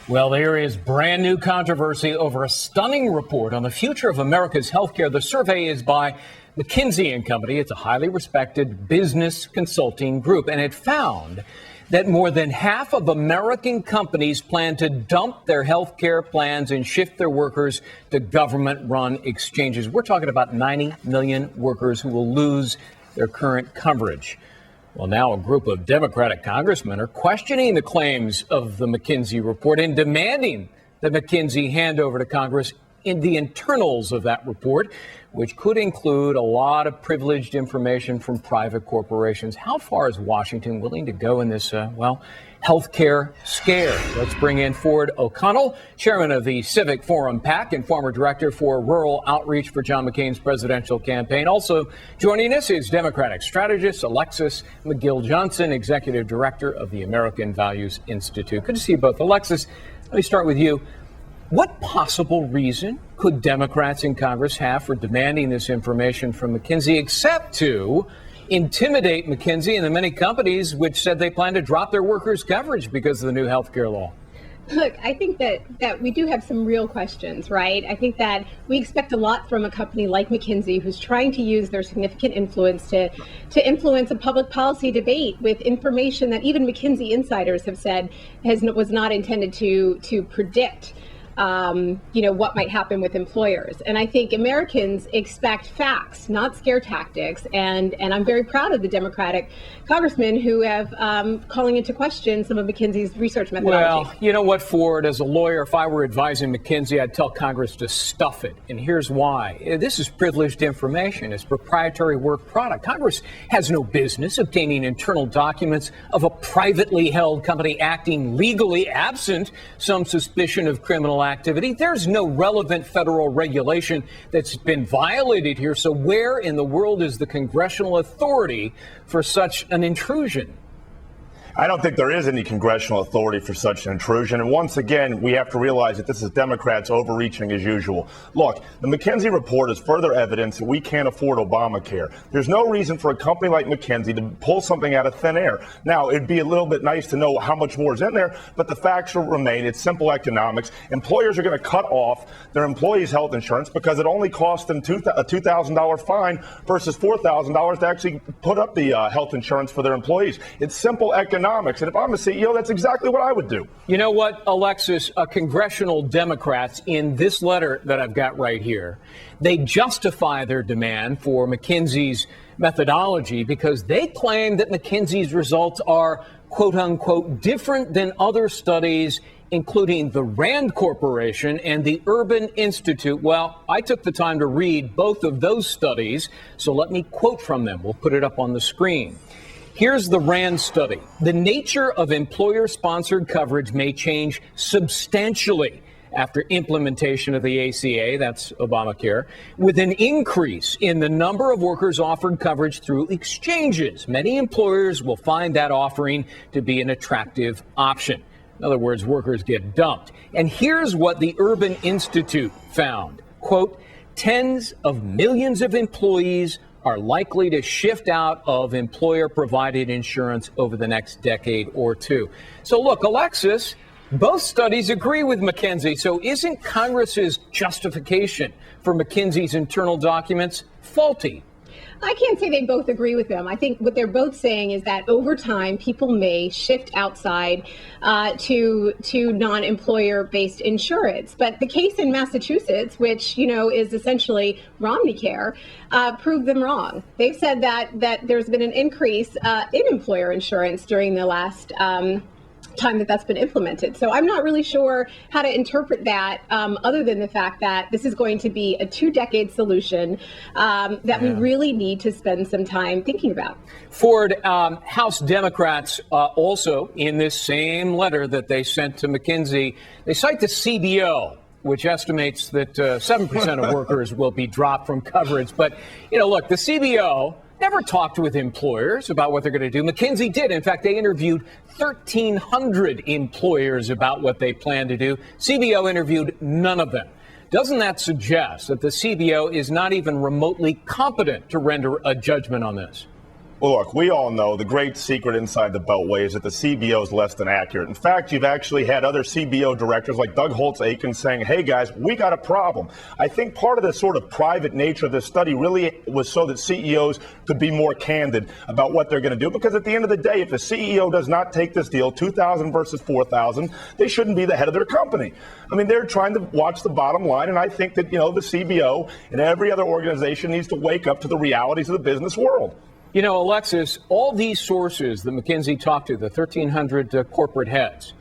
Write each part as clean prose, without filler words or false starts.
Well, there is brand new controversy over a stunning report on the future of America's healthcare. The survey is by McKinsey and Company. It's a highly respected business consulting group, and it found that more than half of American companies plan to dump their healthcare plans and shift their workers to government-run exchanges. We're talking about 90 million workers who will lose their current coverage. Well, now a group of Democratic congressmen are questioning the claims of the McKinsey report and demanding that McKinsey hand over to Congress in the internals of that report, which could include a lot of privileged information from private corporations. How far is Washington willing to go in this, healthcare scare? Let's bring in Ford O'Connell, chairman of the Civic Forum PAC and former director for rural outreach for John McCain's presidential campaign. Also joining us is Democratic strategist Alexis McGill-Johnson, executive director of the American Values Institute. Good to see you both. Alexis, let me start with you. What possible reason could Democrats in Congress have for demanding this information from McKinsey, except to intimidate McKinsey and the many companies which said they plan to drop their workers' coverage because of the new health care law? Look, I think that we do have some real questions, right? I think that we expect a lot from a company like McKinsey, who's trying to use their significant influence to influence a public policy debate with information that even McKinsey insiders have said was not intended to predict what might happen with employers. And I think Americans expect facts, not scare tactics. And I'm very proud of the Democratic congressmen who have calling into question some of McKinsey's research methodology. Well, you know what, Ford, as a lawyer, if I were advising McKinsey, I'd tell Congress to stuff it. And here's why. This is privileged information. It's proprietary work product. Congress has no business obtaining internal documents of a privately held company acting legally absent some suspicion of criminal activity. There's no relevant federal regulation that's been violated here. So where in the world is the congressional authority for such an intrusion? I don't think there is any congressional authority for such an intrusion. And once again, we have to realize that this is Democrats overreaching as usual. Look, the McKinsey report is further evidence that we can't afford Obamacare. There's no reason for a company like McKinsey to pull something out of thin air. Now, it'd be a little bit nice to know how much more is in there, but the facts will remain. It's simple economics. Employers are going to cut off their employees' health insurance because it only costs them a $2,000 fine versus $4,000 to actually put up the health insurance for their employees. It's simple economics. And if I'm a CEO, that's exactly what I would do. You know what, Alexis, congressional Democrats in this letter that I've got right here, they justify their demand for McKinsey's methodology because they claim that McKinsey's results are, quote unquote, different than other studies, including the Rand Corporation and the Urban Institute. Well, I took the time to read both of those studies, so let me quote from them. We'll put it up on the screen. Here's the Rand study. The nature of employer-sponsored coverage may change substantially after implementation of the ACA, that's Obamacare, with an increase in the number of workers offered coverage through exchanges. Many employers will find that offering to be an attractive option. In other words, workers get dumped. And here's what the Urban Institute found. Quote, tens of millions of employees are likely to shift out of employer-provided insurance over the next decade or two. So look, Alexis, both studies agree with McKinsey. So isn't Congress's justification for McKinsey's internal documents faulty? I can't say they both agree with them. I think what they're both saying is that over time, people may shift outside to non-employer-based insurance. But the case in Massachusetts, which is essentially Romneycare, proved them wrong. They've said that there's been an increase in employer insurance during the last time that's been implemented. So I'm not really sure how to interpret that other than the fact that this is going to be a 2-decade solution that we really need to spend some time thinking about. Ford, House Democrats also in this same letter that they sent to McKinsey, they cite the CBO, which estimates that 7% of workers will be dropped from coverage. But, look, the CBO never talked with employers about what they're going to do. McKinsey did. In fact, they interviewed 1,300 employers about what they plan to do. CBO interviewed none of them. Doesn't that suggest that the CBO is not even remotely competent to render a judgment on this? Well, look, we all know the great secret inside the Beltway is that the CBO is less than accurate. In fact, you've actually had other CBO directors like Doug Holtz-Aiken saying, hey, guys, we got a problem. I think part of the sort of private nature of this study really was so that CEOs could be more candid about what they're going to do. Because at the end of the day, if a CEO does not take this deal, 2,000 versus 4,000, they shouldn't be the head of their company. I mean, they're trying to watch the bottom line. And I think that, the CBO and every other organization needs to wake up to the realities of the business world. Alexis, all these sources that McKinsey talked to, the 1,300 corporate heads,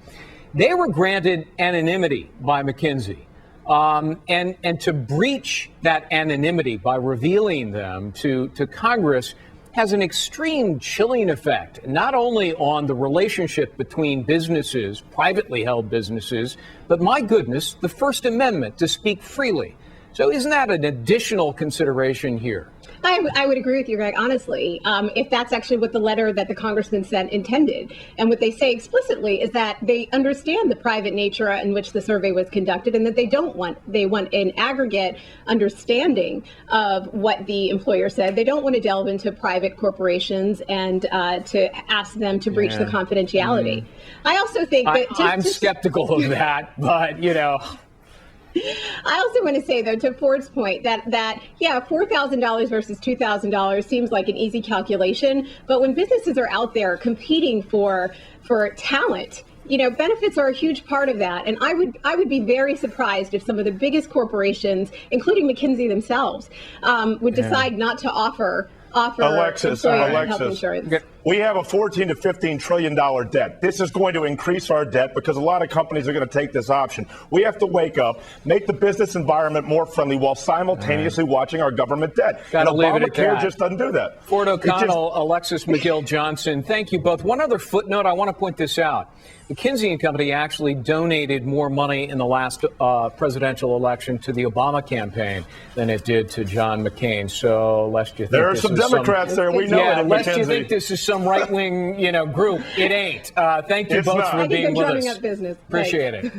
they were granted anonymity by McKinsey. And to breach that anonymity by revealing them to Congress has an extreme chilling effect, not only on the relationship between businesses, privately held businesses, but my goodness, the First Amendment to speak freely. So isn't that an additional consideration here? I would agree with you, Greg, honestly, if that's actually what the letter that the congressman sent intended. And what they say explicitly is that they understand the private nature in which the survey was conducted and that they want an aggregate understanding of what the employer said. They don't want to delve into private corporations and to ask them to breach the confidentiality. I also think that I'm skeptical of that, but I also want to say, though, to Ford's point, that $4,000 versus $2,000 seems like an easy calculation. But when businesses are out there competing for talent, benefits are a huge part of that. And I would be very surprised if some of the biggest corporations, including McKinsey themselves, would decide not to offer Alexis, health insurance. We have a $14 to $15 trillion debt. This is going to increase our debt because a lot of companies are going to take this option. We have to wake up, make the business environment more friendly while simultaneously watching our government debt. And Obamacare just doesn't do that. Ford O'Connell, Alexis McGill-Johnson, thank you both. One other footnote, I want to point this out. McKinsey and Company actually donated more money in the last presidential election to the Obama campaign than it did to John McCain. So, lest you think there are some Democrats there. We know it at lest McKinsey. you think this is some right-wing, group. It ain't. Thank you both for being with us. Up business. Appreciate it.